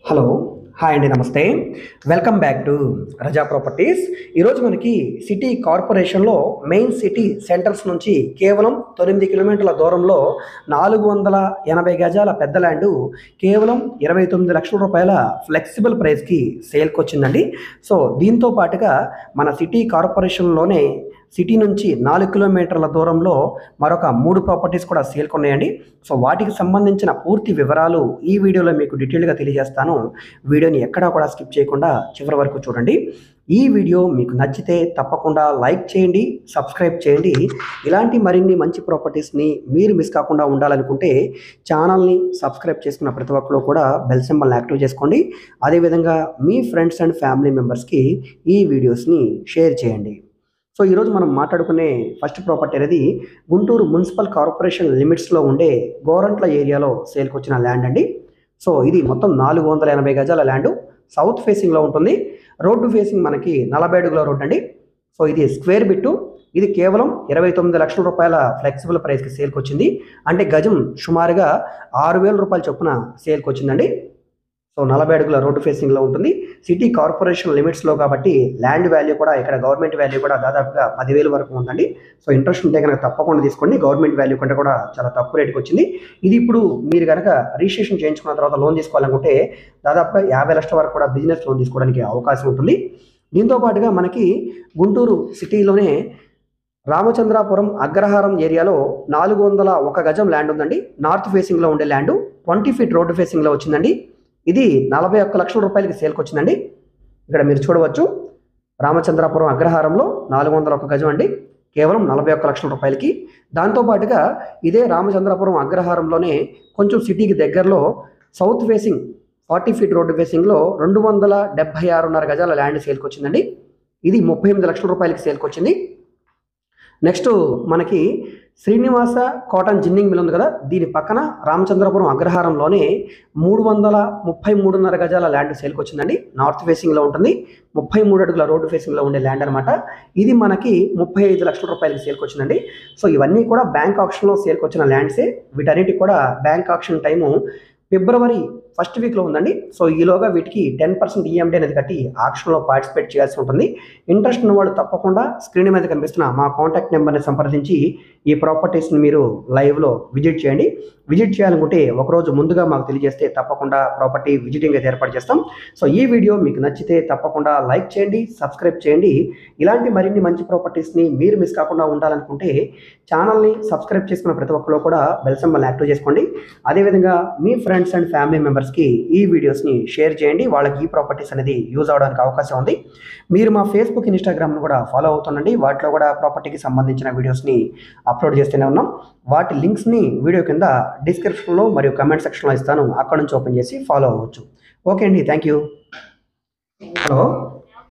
Hello hi అండి, నమస్తే. Welcome back to Raza properties. ఈరోజు మనకి సిటీ కార్పొరేషన్లో మెయిన్ సిటీ సెంటర్స్ నుంచి కేవలం 9 కిలోమీటర్ల దూరంలో 480 గజాల పెద్ద ల్యాండు కేవలం 29 లక్షల రూపాయల ఫ్లెక్సిబుల్ ప్రైస్కి సేల్కి వచ్చిందండి. సో దీంతో పాటుగా మన సిటీ కార్పొరేషన్లోనే సిటీ నుంచి 4 కిలోమీటర్ల దూరంలో మరొక 3 ప్రాపర్టీస్ కూడా సేల్కి ఉన్నాయండి. సో వాటికి సంబంధించిన పూర్తి వివరాలు ఈ వీడియోలో మీకు డీటెయిల్గా తెలియజేస్తాను. వీడియోని ఎక్కడా కూడా స్కిప్ చేయకుండా చివరి వరకు చూడండి. ఈ వీడియో మీకు నచ్చితే తప్పకుండా లైక్ చేయండి, సబ్స్క్రైబ్ చేయండి. ఇలాంటి మరిన్ని మంచి ప్రాపర్టీస్ని మీరు మిస్ కాకుండా ఉండాలనుకుంటే ఛానల్ని సబ్స్క్రైబ్ చేసుకున్న ప్రతి ఒక్కరు కూడా బెల్ సింబల్ని యాక్టివ్ చేసుకోండి. అదేవిధంగా మీ ఫ్రెండ్స్ అండ్ ఫ్యామిలీ మెంబర్స్కి ఈ వీడియోస్ని షేర్ చేయండి. సో ఈరోజు మనం మాట్లాడుకునే ఫస్ట్ ప్రాపర్టీ అనేది గుంటూరు మున్సిపల్ కార్పొరేషన్ లిమిట్స్లో ఉండే గోరంట్ల ఏరియాలో సేల్కి వచ్చిన ల్యాండ్ అండి. సో ఇది మొత్తం 480 గజాల ల్యాండ్ సౌత్ ఫేసింగ్లో ఉంటుంది. రోడ్డు ఫేసింగ్ మనకి 40 అడుగుల రోడ్ అండి. సో ఇది స్క్వేర్ బిట్టు. ఇది కేవలం 29 లక్షల రూపాయల ఫ్లెక్సిబుల్ ప్రైస్కి సేల్కి వచ్చింది. అంటే గజం సుమారుగా 6,000 రూపాయల చొప్పున సేల్కి వచ్చిందండి. సో 40 అడుగుల రోడ్డు ఫేసింగ్లో ఉంటుంది. సిటీ కార్పొరేషన్ లిమిట్స్లో కాబట్టి ల్యాండ్ వాల్యూ కూడా ఇక్కడ గవర్నమెంట్ వాల్యూ కూడా దాదాపుగా 10,000 వరకు ఉందండి. సో ఇంట్రెస్ట్ ఉంటే కనుక తప్పకుండా తీసుకోండి. గవర్నమెంట్ వాల్యూ కంటే కూడా చాలా తక్కువ రేటుకి వచ్చింది. ఇది ఇప్పుడు మీరు కనుక రిజిస్ట్రేషన్ చేయించుకున్న తర్వాత లోన్ తీసుకోవాలనుకుంటే దాదాపుగా 50 లక్షల వరకు కూడా బిజినెస్ లోన్ తీసుకోవడానికి అవకాశం ఉంటుంది. దీంతో పాటుగా మనకి గుంటూరు సిటీలోనే రామచంద్రాపురం అగ్రహారం ఏరియాలో 401 గజం ల్యాండ్ ఉందండి. నార్త్ ఫేసింగ్లో ఉండే ల్యాండ్ 20 ఫీట్ రోడ్డు ఫేసింగ్లో వచ్చిందండి. ఇది 41 లక్షల రూపాయలకి సేల్కి వచ్చిందండి. ఇక్కడ మీరు చూడవచ్చు, రామచంద్రాపురం అగ్రహారంలో 401 గజం అండి, కేవలం 41 లక్షల రూపాయలకి. దాంతోపాటుగా ఇదే రామచంద్రాపురం అగ్రహారంలోనే కొంచెం సిటీకి దగ్గరలో సౌత్ ఫేసింగ్ 40 ఫీట్ రోడ్డు ఫేసింగ్లో 276.5 గజాల ల్యాండ్ సేల్కి వచ్చిందండి. ఇది 38 లక్షల రూపాయలకి సేల్కి వచ్చింది. నెక్స్ట్ మనకి శ్రీనివాస కాటన్ జిన్నింగ్ మిల్ ఉంది కదా, దీని పక్కన రామచంద్రపురం అగ్రహారంలోనే 333.5 గజాల ల్యాండ్ సేల్కి వచ్చిందండి. నార్త్ ఫేసింగ్లో ఉంటుంది. 33 అడుగుల రోడ్డు ఫేసింగ్లో ఉండే ల్యాండ్ అనమాట. ఇది మనకి 35 లక్షల రూపాయలకి సేల్కి వచ్చిందండి. సో ఇవన్నీ కూడా బ్యాంక్ ఆక్షన్లో సేల్కి వచ్చిన ల్యాండ్సే. వీటన్నిటికి కూడా బ్యాంక్ ఆక్షన్ టైము ఫిబ్రవరి ఫస్ట్ వీక్లో ఉందండి. సో ఈలోగా వీటికి 10% ఈఎండి అనేది కట్టి ఆక్షన్లో పార్టిసిపేట్ చేయాల్సి ఉంటుంది. ఇంట్రెస్ట్ ఉన్న వాళ్ళు తప్పకుండా స్క్రీన్ మీద కనిపిస్తున్న మా కాంటాక్ట్ నెంబర్ని సంప్రదించి ఈ ప్రాపర్టీస్ని మీరు లైవ్లో విజిట్ చేయండి. విజిట్ చేయాలనుకుంటే ఒకరోజు ముందుగా మాకు తెలియజేస్తే తప్పకుండా ప్రాపర్టీ విజిటింగ్ అయితే ఏర్పాటు చేస్తాం. సో ఈ వీడియో మీకు నచ్చితే తప్పకుండా లైక్ చేయండి, సబ్స్క్రైబ్ చేయండి. ఇలాంటి మరిన్ని మంచి ప్రాపర్టీస్ని మీరు మిస్ కాకుండా ఉండాలనుకుంటే ఛానల్ని సబ్స్క్రైబ్ చేసుకున్న ప్రతి ఒక్కరు కూడా బెల్ సింబల్ని యాక్టివ్ చేసుకోండి. అదేవిధంగా మీ ఫ్రెండ్స్ అండ్ ఫ్యామిలీ మెంబర్స్కి ఈ వీడియోస్ని షేర్ చేయండి. వాళ్ళకి ఈ ప్రాపర్టీస్ అనేది యూజ్ అవడానికి అవకాశం ఉంది. మీరు మా ఫేస్బుక్, ఇన్స్టాగ్రామ్ను కూడా ఫాలో అవుతుండండి. వాటిలో కూడా ప్రాపర్టీకి సంబంధించిన వీడియోస్ని అప్లోడ్ చేస్తూనే ఉన్నాం. వాటి లింక్స్ని వీడియో కింద డిస్క్రిప్షన్లో మరియు కమెంట్ సెక్షన్లో ఇస్తాను. అక్కడ నుంచి ఓపెన్ చేసి ఫాలో అవ్వచ్చు. ఓకే అండి, థ్యాంక్ యూ. హలో.